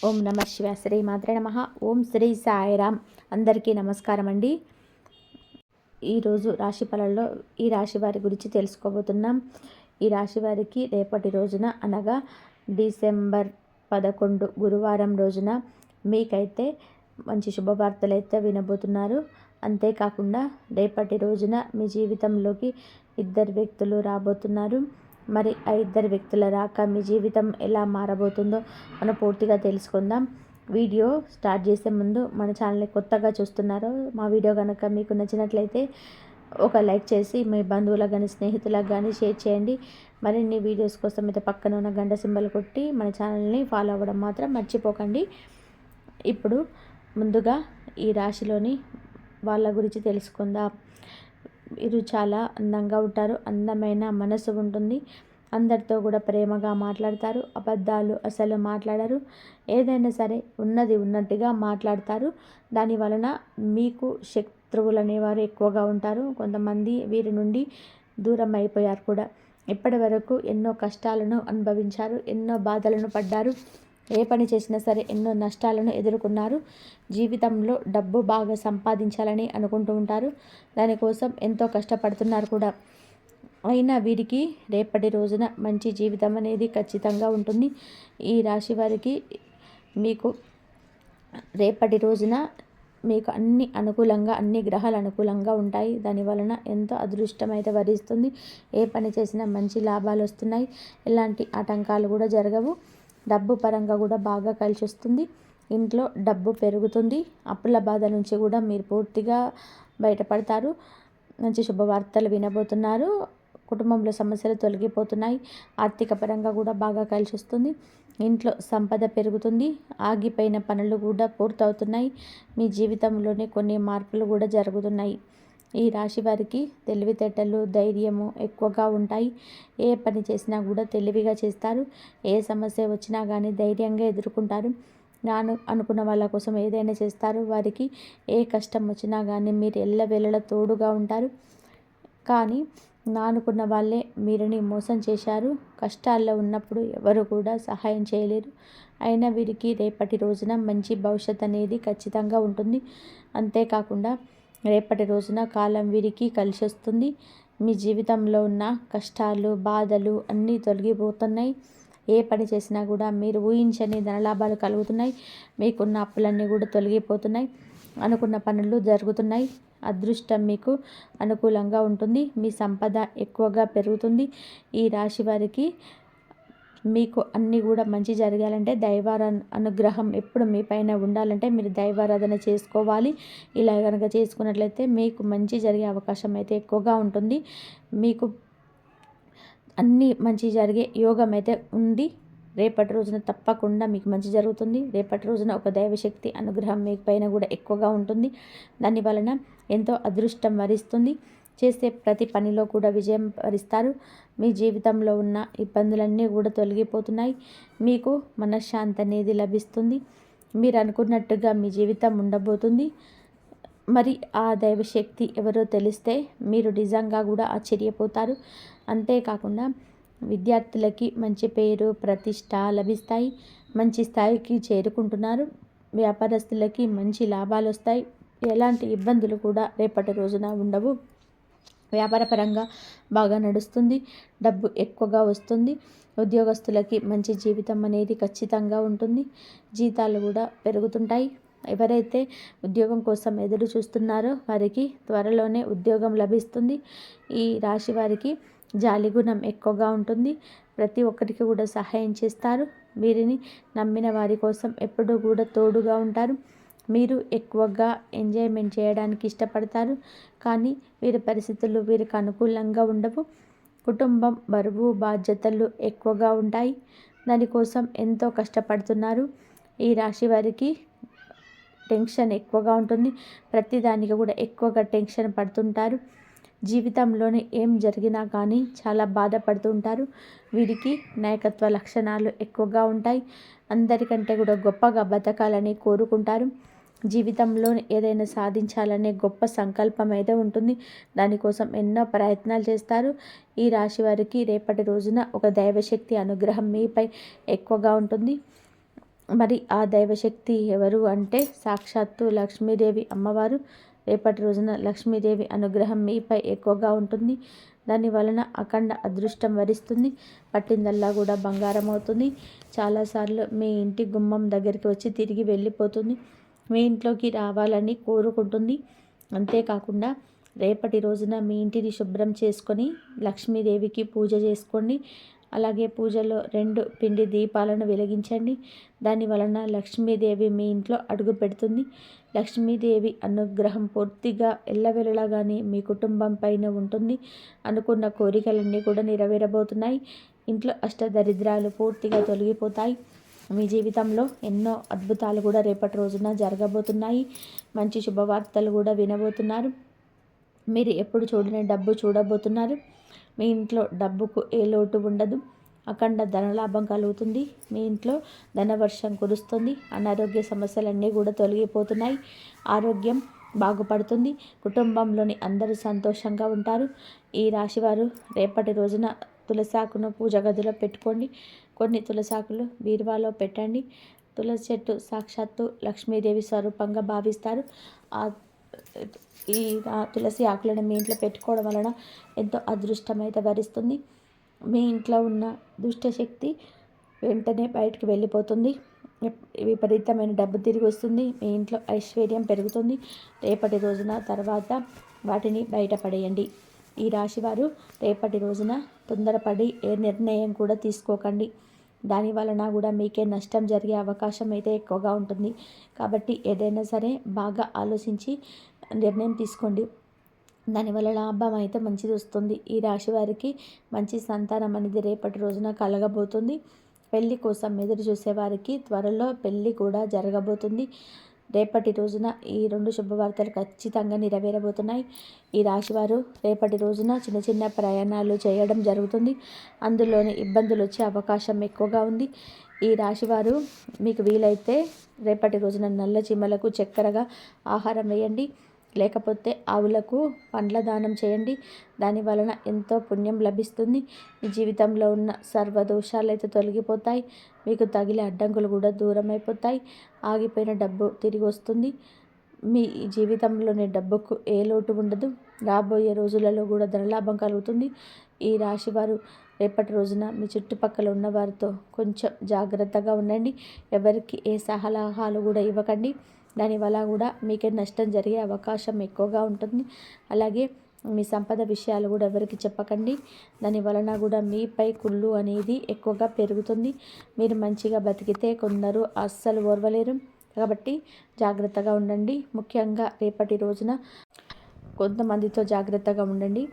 ఓం నమ శివ శ్రీ మాత్రే నమ. ఓం శ్రీ సాయిరామ్. అందరికీ నమస్కారం అండి. ఈరోజు రాశి ఫలాల్లో ఈ రాశి వారి గురించి తెలుసుకోబోతున్నాం. ఈ రాశి వారికి రేపటి రోజున అనగా డిసెంబర్ 11 గురువారం రోజున మీకైతే మంచి శుభవార్తలు అయితే వినబోతున్నారు. అంతేకాకుండా రేపటి రోజున మీ జీవితంలోకి ఇద్దరు వ్యక్తులు రాబోతున్నారు. మరి ఆ ఇద్దరు వ్యక్తుల రాక మీ జీవితం ఎలా మారబోతుందో మనం పూర్తిగా తెలుసుకుందాం. వీడియో స్టార్ట్ చేసే ముందు మన ఛానల్ని కొత్తగా చూస్తున్నారో మా వీడియో కనుక మీకు నచ్చినట్లయితే ఒక లైక్ చేసి మీ బంధువులకు కానీ స్నేహితులకు కానీ షేర్ చేయండి. మరిన్ని వీడియోస్ కోసం అయితే పక్కన ఉన్న గంట సింబల్ కొట్టి మన ఛానల్ని ఫాలో అవ్వడం మాత్రం మర్చిపోకండి. ఇప్పుడు ముందుగా ఈ రాశిలోని వాళ్ళ గురించి తెలుసుకుందాం. వీరు చాలా అందంగా ఉంటారు. అందమైన మనసు ఉంటుంది. అందరితో కూడా ప్రేమగా మాట్లాడతారు. అబద్ధాలు అసలు మాట్లాడరు. ఏదైనా సరే ఉన్నది ఉన్నట్టుగా మాట్లాడతారు. దాని వలన మీకు శత్రువులు అనేవారు ఎక్కువగా ఉంటారు. కొంతమంది వీరి నుండి దూరం అయిపోయారు కూడా. ఇప్పటి వరకు ఎన్నో కష్టాలను అనుభవించారు. ఎన్నో బాధలను పడ్డారు. ఏ పని చేసినా సరే ఎన్నో నష్టాలను ఎదుర్కొన్నారు. జీవితంలో డబ్బు బాగా సంపాదించాలని అనుకుంటూ ఉంటారు. దానికోసం ఎంతో కష్టపడుతున్నారు కూడా. అయినా వీరికి రేపటి రోజున మంచి జీవితం అనేది ఖచ్చితంగా ఉంటుంది. ఈ రాశి వారికి మీకు రేపటి రోజున మీకు అన్ని అనుకూలంగా, అన్ని గ్రహాలు అనుకూలంగా ఉంటాయి. దానివలన ఎంతో అదృష్టం అయితే వరిస్తుంది. ఏ పని చేసినా మంచి లాభాలు వస్తున్నాయి. ఎలాంటి ఆటంకాలు కూడా జరగవు. డబ్బు పరంగా కూడా బాగా కలిసి వస్తుంది. ఇంట్లో డబ్బు పెరుగుతుంది. అప్పుల బాధ నుంచి కూడా మీరు పూర్తిగా బయటపడతారు. మంచి శుభవార్తలు వినబోతున్నారు. కుటుంబంలో సమస్యలు తొలగిపోతున్నాయి. ఆర్థిక పరంగా కూడా బాగా కలిసి వస్తుంది. ఇంట్లో సంపద పెరుగుతుంది. ఆగిపోయిన పనులు కూడా పూర్తవుతున్నాయి. మీ జీవితంలోనే కొన్ని మార్పులు కూడా జరుగుతున్నాయి. ఈ రాశి వారికి తెలివితేటలు, ధైర్యము ఎక్కువగా ఉంటాయి. ఏ పని చేసినా కూడా తెలివిగా చేస్తారు. ఏ సమస్య వచ్చినా కానీ ధైర్యంగా ఎదుర్కొంటారు. అనుకున్న వాళ్ళ కోసం ఏదైనా చేస్తారు. వారికి ఏ కష్టం వచ్చినా కానీ మీరు ఎల్లవేళలా తోడుగా ఉంటారు. కానీ అనుకున్న వాళ్ళే మీరుని మోసం చేశారు. కష్టాల్లో ఉన్నప్పుడు ఎవరు కూడా సహాయం చేయలేరు. అయినా వీరికి రేపటి రోజున మంచి భవిష్యత్ అనేది ఖచ్చితంగా ఉంటుంది. అంతేకాకుండా రేపటి రోజున కాలం వీరికి కలిసి వస్తుంది. మీ జీవితంలో ఉన్న కష్టాలు, బాధలు అన్నీ తొలగిపోతున్నాయి. ఏ పని చేసినా కూడా మీరు ఊహించని ధనలాభాలు కలుగుతున్నాయి. మీకున్న అప్పులన్నీ కూడా తొలగిపోతున్నాయి. అనుకున్న పనులు జరుగుతున్నాయి. అదృష్టం మీకు అనుకూలంగా ఉంటుంది. మీ సంపద ఎక్కువగా పెరుగుతుంది. ఈ రాశి వారికి మీకు అన్నీ కూడా మంచి జరగాలంటే అనుగ్రహం ఎప్పుడు మీ పైన ఉండాలంటే మీరు దైవారాధన చేసుకోవాలి. ఇలా కనుక చేసుకున్నట్లయితే మీకు మంచి జరిగే అవకాశం అయితే ఎక్కువగా ఉంటుంది. మీకు అన్నీ మంచి జరిగే యోగం అయితే ఉంది. రేపటి రోజున తప్పకుండా మీకు మంచి జరుగుతుంది. రేపటి రోజున ఒక దైవశక్తి అనుగ్రహం మీ పైన కూడా ఎక్కువగా ఉంటుంది. దాని వలన ఎంతో అదృష్టం వరిస్తుంది. చేసే ప్రతి పనిలో కూడా విజయం వరిస్తారు. మీ జీవితంలో ఉన్న ఇబ్బందులన్నీ కూడా తొలగిపోతున్నాయి. మీకు మనశ్శాంతి అనేది లభిస్తుంది. మీరు అనుకున్నట్టుగా మీ జీవితం ఉండబోతుంది. మరి ఆ దైవశక్తి ఎవరో తెలిస్తే మీరు నిజంగా కూడా ఆశ్చర్యపోతారు. అంతేకాకుండా విద్యార్థులకి మంచి పేరు, ప్రతిష్ట లభిస్తాయి. మంచి స్థాయికి చేరుకుంటున్నారు. వ్యాపారస్తులకి మంచి లాభాలు వస్తాయి. ఎలాంటి ఇబ్బందులు కూడా రేపటి రోజున ఉండవు. వ్యాపారపరంగా బాగా నడుస్తుంది. డబ్బు ఎక్కువగా వస్తుంది. ఉద్యోగస్తులకి మంచి జీవితం అనేది ఖచ్చితంగా ఉంటుంది. జీతాలు కూడా పెరుగుతుంటాయి. ఎవరైతే ఉద్యోగం కోసం ఎదురు చూస్తున్నారో వారికి త్వరలోనే ఉద్యోగం లభిస్తుంది. ఈ రాశి వారికి జాలిగుణం ఎక్కువగా ఉంటుంది. ప్రతి ఒక్కరికి కూడా సహాయం చేస్తారు. వీరిని నమ్మిన వారి కోసం ఎప్పుడూ కూడా తోడుగా ఉంటారు. మీరు ఎక్కువగా ఎంజాయ్మెంట్ చేయడానికి ఇష్టపడతారు. కానీ వీరి పరిస్థితులు వీరికి అనుకూలంగా ఉండవు. కుటుంబం బరువు బాధ్యతలు ఎక్కువగా ఉంటాయి. దానికోసం ఎంతో కష్టపడుతున్నారు. ఈ రాశి వారికి టెన్షన్ ఎక్కువగా ఉంటుంది. ప్రతిదానికి కూడా ఎక్కువగా టెన్షన్ పడుతుంటారు. జీవితంలోనే ఏం జరిగినా కానీ చాలా బాధపడుతుంటారు. వీరికి నాయకత్వ లక్షణాలు ఎక్కువగా ఉంటాయి. అందరికంటే కూడా గొప్పగా బతకాలని కోరుకుంటారు. జీవితంలో ఏదైనా సాధించాలనే గొప్ప సంకల్పం అయితే ఉంటుంది. దానికోసం ఎన్నో ప్రయత్నాలు చేస్తారు. ఈ రాశి వారికి రేపటి రోజున ఒక దైవశక్తి అనుగ్రహం మీపై ఎక్కువగా ఉంటుంది. మరి ఆ దైవశక్తి ఎవరు అంటే సాక్షాత్తు లక్ష్మీదేవి అమ్మవారు. రేపటి రోజున లక్ష్మీదేవి అనుగ్రహం మీపై ఎక్కువగా ఉంటుంది. దాని వలన అఖండ అదృష్టం వరిస్తుంది. పట్టిందల్లా కూడా బంగారం అవుతుంది. చాలాసార్లు మీ ఇంటి గుమ్మం దగ్గరికి వచ్చి తిరిగి వెళ్ళిపోతుంది. మీ ఇంట్లోకి రావాలని కోరుకుంటుంది. అంతేకాకుండా రేపటి రోజున మీ ఇంటిని శుభ్రం చేసుకొని లక్ష్మీదేవికి పూజ చేసుకోండి. అలాగే పూజలో 2 పిండి దీపాలను వెలిగించండి. దాని వలన లక్ష్మీదేవి మీ ఇంట్లో అడుగు పెడుతుంది. లక్ష్మీదేవి అనుగ్రహం పూర్తిగా ఎల్లవెల్లలాగానే మీ కుటుంబం పైన ఉంటుంది. అనుకున్న కోరికలన్నీ కూడా నెరవేరబోతున్నాయి. ఇంట్లో అష్టదరిద్రాలు పూర్తిగా తొలగిపోతాయి. మీ జీవితంలో ఎన్నో అద్భుతాలు కూడా రేపటి రోజున జరగబోతున్నాయి. మంచి శుభవార్తలు కూడా వినబోతున్నారు. మీరు ఎప్పుడు చూడని డబ్బు చూడబోతున్నారు. మీ ఇంట్లో డబ్బుకు ఏ లోటు ఉండదు. అఖండ ధనలాభం కలుగుతుంది. మీ ఇంట్లో ధనవర్షం కురుస్తుంది. అనారోగ్య సమస్యలన్నీ కూడా తొలగిపోతున్నాయి. ఆరోగ్యం బాగుపడుతుంది. కుటుంబంలోని అందరూ సంతోషంగా ఉంటారు. ఈ రాశివారు రేపటి రోజున తులసాకును పూజ గదిలో పెట్టుకోండి. కొన్ని తులసాకులు బీరువాలో పెట్టండి. తులసి చెట్టు సాక్షాత్తు లక్ష్మీదేవి స్వరూపంగా భావిస్తారు. ఈ తులసి ఆకులను మీ ఇంట్లో పెట్టుకోవడం వలన ఎంతో అదృష్టం అయితే వరిస్తుంది. మీ ఇంట్లో ఉన్న దుష్టశక్తి వెంటనే బయటకు వెళ్ళిపోతుంది. విపరీతమైన డబ్బు తిరిగి వస్తుంది. మీ ఇంట్లో ఐశ్వర్యం పెరుగుతుంది. రేపటి రోజున తర్వాత వాటిని బయటపడేయండి. ఈ రాశివారు రేపటి రోజున తొందరపడి ఏ నిర్ణయం కూడా తీసుకోకండి. దాని వలన కూడా మీకే నష్టం జరిగే అవకాశం అయితే ఎక్కువగా ఉంటుంది. కాబట్టి ఏదైనా సరే బాగా ఆలోచించి నిర్ణయం తీసుకోండి. దానివల్ల లాభం అయితే మంచిది వస్తుంది. ఈ రాశి వారికి మంచి సంతానం అనేది రేపటి రోజున కలగబోతుంది. పెళ్లి కోసం ఎదురు చూసేవారికి త్వరలో పెళ్లి కూడా జరగబోతుంది. రేపటి రోజున ఈ 2 శుభవార్తలు ఖచ్చితంగా నెరవేరబోతున్నాయి. ఈ రాశివారు రేపటి రోజున చిన్న చిన్న ప్రయాణాలు చేయడం జరుగుతుంది. అందులోని ఇబ్బందులు వచ్చే అవకాశం ఎక్కువగా ఉంది. ఈ రాశివారు మీకు వీలైతే రేపటి రోజున నల్ల చీమలకు చక్కెరగా ఆహారం వేయండి. లేకపోతే ఆవులకు పండ్ల దానం చేయండి. దాని వలన ఎంతో పుణ్యం లభిస్తుంది. మీ జీవితంలో ఉన్న సర్వదోషాలు అయితే తొలగిపోతాయి. మీకు తగిలే అడ్డంకులు కూడా దూరం అయిపోతాయి. ఆగిపోయిన డబ్బు తిరిగి వస్తుంది. మీ జీవితంలోని డబ్బుకు ఏ లోటు ఉండదు. రాబోయే రోజులలో కూడా ధనలాభం కలుగుతుంది. ఈ రాశివారు రేపటి రోజున మీ చుట్టుపక్కల ఉన్న వారితో కొంచెం జాగ్రత్తగా ఉండండి. ఎవరికి ఏ సలహాలు కూడా ఇవ్వకండి. దానివల్ల కూడా మీకే నష్టం జరిగే అవకాశం ఎక్కువగా ఉంటుంది. అలాగే మీ సంపద విషయాలు కూడా ఎవరికి చెప్పకండి. దాని వలన కూడా మీపై కుళ్ళు అనేది ఎక్కువగా పెరుగుతుంది. మీరు మంచిగా బతికితే కొందరు అస్సలు ఓర్వలేరు. కాబట్టి జాగ్రత్తగా ఉండండి. ముఖ్యంగా రేపటి రోజున కొంతమందితో జాగ్రత్తగా ఉండండి.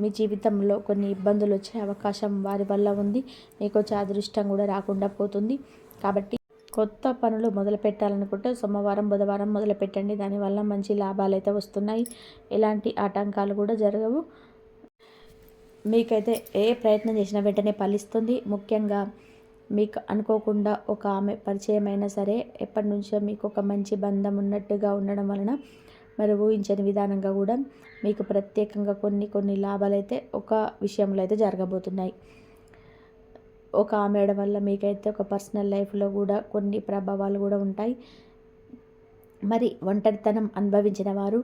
మీ జీవితంలో కొన్ని ఇబ్బందులు వచ్చే అవకాశం వారి వల్ల ఉంది. మీకు వచ్చే అదృష్టం కూడా రాకుండా పోతుంది. కాబట్టి కొత్త పనులు మొదలు పెట్టాలనుకుంటే సోమవారం బుధవారం మొదలు పెట్టండి. దానివల్ల మంచి లాభాలు అయితే వస్తున్నాయి. ఎలాంటి ఆటంకాలు కూడా జరగవు. మీకైతే ఏ ప్రయత్నం చేసినా వెంటనే ఫలిస్తుంది. ముఖ్యంగా మీకు అనుకోకుండా ఒక ఆమె పరిచయం అయినా సరే ఎప్పటి నుంచో మీకు ఒక మంచి బంధం ఉన్నట్టుగా ఉండడం వలన మరి ఊహించని విధానంగా కూడా మీకు ప్రత్యేకంగా కొన్ని లాభాలు అయితే ఒక విషయంలో అయితే జరగబోతున్నాయి. ఒక ఆమె వల్ల మీకైతే ఒక పర్సనల్ లైఫ్లో కూడా కొన్ని ప్రభావాలు కూడా ఉంటాయి. మరి ఒంటరితనం అనుభవించిన వారు,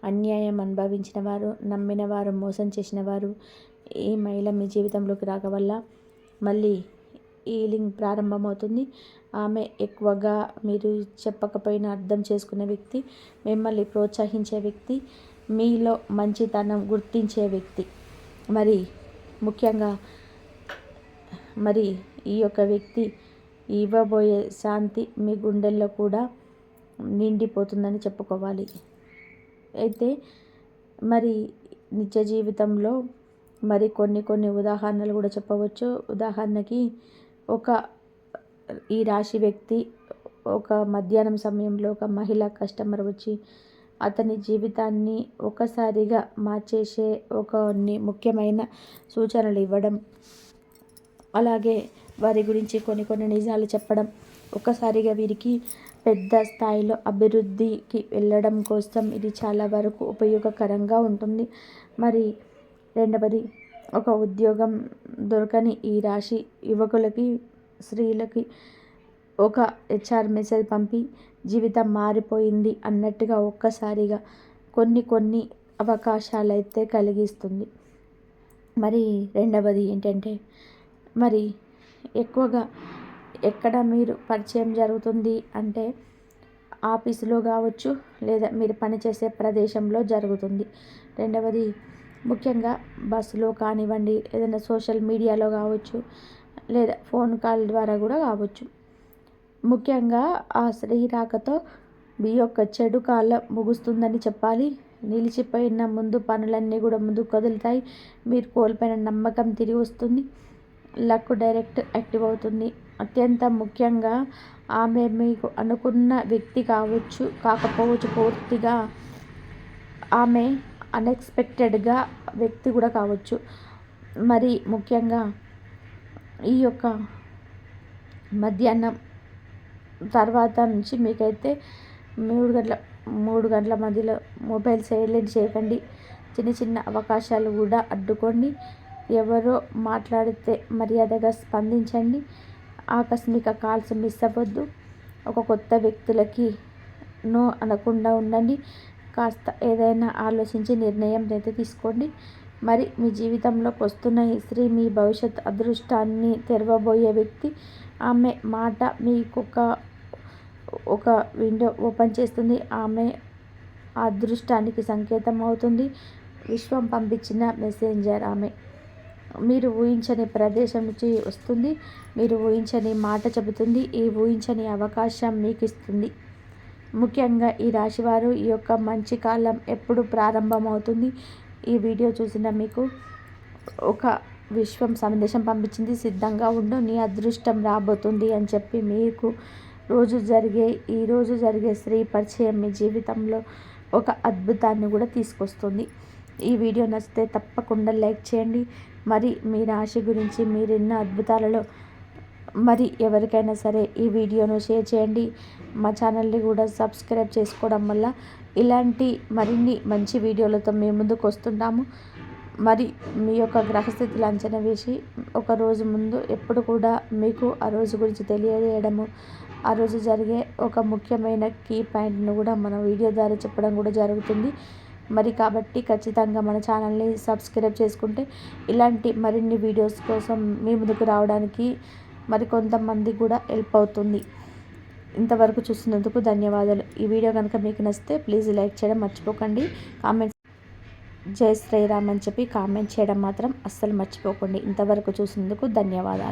అన్యాయం అనుభవించిన వారు, నమ్మిన వారు, మోసం చేసిన వారు ఈ మహిళ మీ జీవితంలోకి రాక వల్ల మళ్ళీ హీలింగ్ ప్రారంభమవుతుంది. ఆమె ఎక్కువగా మీరు చెప్పకపోయినా అర్థం చేసుకునే వ్యక్తి, మిమ్మల్ని ప్రోత్సహించే వ్యక్తి, మీలో మంచితనం గుర్తించే వ్యక్తి. మరి ముఖ్యంగా మరి ఈ యొక్క వ్యక్తి ఇవ్వబోయే శాంతి మీ గుండెల్లో కూడా నిండిపోతుందని చెప్పుకోవాలి. అయితే మరి నిజ జీవితంలో మరి కొన్ని ఉదాహరణలు కూడా చెప్పవచ్చు. ఉదాహరణకి ఈ రాశి వ్యక్తి ఒక మధ్యాహ్నం సమయంలో ఒక మహిళా కస్టమర్ వచ్చి అతని జీవితాన్ని ఒకసారిగా మార్చేసే కొన్ని ముఖ్యమైన సూచనలు ఇవ్వడం, అలాగే వారి గురించి కొన్ని నిజాలు చెప్పడం ఒక్కసారిగా వీరికి పెద్ద స్థాయిలో అభివృద్ధికి వెళ్ళడం కోసం ఇది చాలా వరకు ఉపయోగకరంగా ఉంటుంది. మరి రెండవది, ఒక ఉద్యోగం దొరకని ఈ రాశి యువకులకి, స్త్రీలకి ఒక హెచ్ఆర్ మెసేజ్ పంపి జీవితం మారిపోయింది అన్నట్టుగా ఒక్కసారిగా కొన్ని అవకాశాలైతే కలిగిస్తుంది. మరి రెండవది ఏంటంటే, మరి ఎక్కువగా ఎక్కడ మీరు పరిచయం జరుగుతుంది అంటే ఆఫీసులో కావచ్చు, లేదా మీరు పనిచేసే ప్రదేశంలో జరుగుతుంది. రెండవది ముఖ్యంగా బస్సులో కానివ్వండి, ఏదైనా సోషల్ మీడియాలో కావచ్చు, లేదా ఫోన్ కాల్ ద్వారా కూడా కావచ్చు. ముఖ్యంగా ఆ స్త్రీ రాకతో మీ యొక్క చెడు కాలం ముగుస్తుందని చెప్పాలి. నిలిచిపోయిన ముందు పనులన్నీ కూడా ముందుకు కదులుతాయి. మీరు కోల్పోయిన నమ్మకం తిరిగి వస్తుంది. లక్ డైరెక్ట్ యాక్టివ్ అవుతుంది. అత్యంత ముఖ్యంగా ఆమె మీకు అనుకున్న వ్యక్తి కాకపోవచ్చు పూర్తిగా. ఆమె అన్ఎక్స్పెక్టెడ్గా వ్యక్తి కూడా కావచ్చు. మరి ముఖ్యంగా ఈ యొక్క మధ్యాహ్నం తర్వాత నుంచి మీకైతే 3 గంటల మధ్యలో మొబైల్ సైలెంట్ చేయకండి. చిన్న అవకాశాలు కూడా అడ్డుకోండి. ఎవరో మాట్లాడితే మర్యాదగా స్పందించండి. ఆకస్మిక కాల్స్ మిస్ అవ్వద్దు. ఒక కొత్త వ్యక్తులకి నో అనకుండా ఉండండి. కాస్త ఏదైనా ఆలోచించి నిర్ణయం అయితే తీసుకోండి. మరి మీ జీవితంలోకి వస్తున్న ఈ స్త్రీ మీ భవిష్యత్ అదృష్టాన్ని తెరవబోయే వ్యక్తి. ఆమె మాట మీకు ఒక విండో ఓపెన్ చేస్తుంది. ఆమె అదృష్టానికి సంకేతం అవుతుంది. విశ్వం పంపించిన మెసెంజర్ ఆమె. మీరు ఊహించని ప్రదేశం నుంచి వస్తుంది. మీరు ఊహించని మాట చెబుతుంది. ఈ ఊహించని అవకాశం మీకు ఇస్తుంది. ముఖ్యంగా ఈ రాశివారు ఈ యొక్క మంచి కాలం ఎప్పుడు ప్రారంభమవుతుంది. ఈ వీడియో చూసిన మీకు ఒక విశ్వం సందేశం పంపించింది. సిద్ధంగా ఉండు, నీ అదృష్టం రాబోతుంది అని చెప్పి మీకు ఈరోజు జరిగే స్త్రీ పరిచయం మీ జీవితంలో ఒక అద్భుతాన్ని కూడా తీసుకొస్తుంది. ఈ వీడియో నచ్చితే తప్పకుండా లైక్ చేయండి. మరి మీ రాశి గురించి మీరున్న అద్భుతాలలో మరి ఎవరికైనా సరే ఈ వీడియోను షేర్ చేయండి. మా ఛానల్ని కూడా సబ్స్క్రైబ్ చేసుకోవడం వల్ల ఇలాంటి మరిన్ని మంచి వీడియోలతో మేము ముందుకు వస్తుంటాము. మరి మీ యొక్క గ్రహస్థితులు అంచనా వేసి ఒక రోజు ముందు ఎప్పుడు కూడా మీకు ఆ రోజు గురించి తెలియజేయడము, ఆ రోజు జరిగే ఒక ముఖ్యమైన కీ పాయింట్ను కూడా మన వీడియో ద్వారా చెప్పడం కూడా జరుగుతుంది. మరి కాబట్టి ఖచ్చితంగా మన ఛానల్ని సబ్స్క్రైబ్ చేసుకుంటే ఇలాంటి మరిన్ని వీడియోస్ కోసం మీ ముందుకు రావడానికి మరి కొంతమంది కూడా హెల్ప్ అవుతుంది. ఇంతవరకు చూసినందుకు ధన్యవాదాలు. ఈ వీడియో కనుక మీకు నచ్చితే ప్లీజ్ లైక్ చేయడం మర్చిపోకండి. కామెంట్స్ జై శ్రీరామ్ అని చెప్పి కామెంట్ చేయడం మాత్రం అస్సలు మర్చిపోకండి. ఇంతవరకు చూసినందుకు ధన్యవాదాలు.